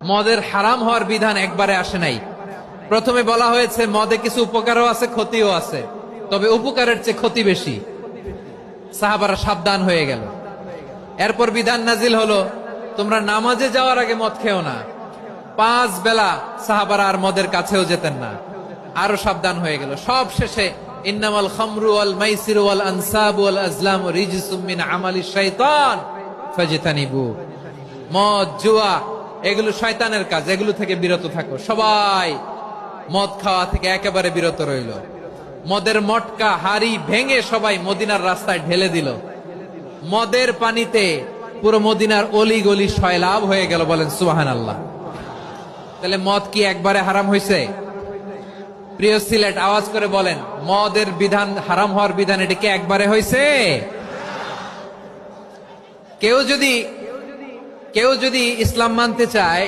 মদের হারাম হওয়ার বিধান একবারে আসে নাই। প্রথমে বলা হয়েছে মদে কিছু উপকারও আছে, ক্ষতিও আছে, তবে উপকারের চেয়ে ক্ষতি বেশি। সাহাবারা সাবধান হয়ে গেল। এরপর বিধান নাজিল হলো, তোমরা নামাজে যাওয়ার আগে মদ খেও না। 5 বেলা সাহাবারা আর মদের কাছেও যেতেন না, আরো সাবধান হয়ে গেল। সব শেষে ইন্নামাল খামরু ওয়াল মাইসিরু ওয়াল আনসাবু ওয়াল আজলামু রিজসুম মিন আমালিশ শাইতান ফাজতানিবু। মদ, জুয়া এগুলো শয়তানের কাজ, এগুলো থেকে বিরত থাকো। সবাই মদ খাওয়া থেকে একেবারে বিরত রইল। মদের মটকা হাড়ি ভেঙে সবাই মদিনার রাস্তায় ঢেলে দিল। মদের পানিতে পুরো মদিনার অলি গলি সয়লাভ হয়ে গেল। বলেন সুবহানাল্লাহ। তাহলে মদ কি একবারে হারাম হয়েছে? প্রিয় সিলেট, আওয়াজ করে বলেন, মদের বিধান, হারাম হওয়ার বিধান এটা কি একবারে হয়েছে? কেউ যদি ইসলাম মানতে চায়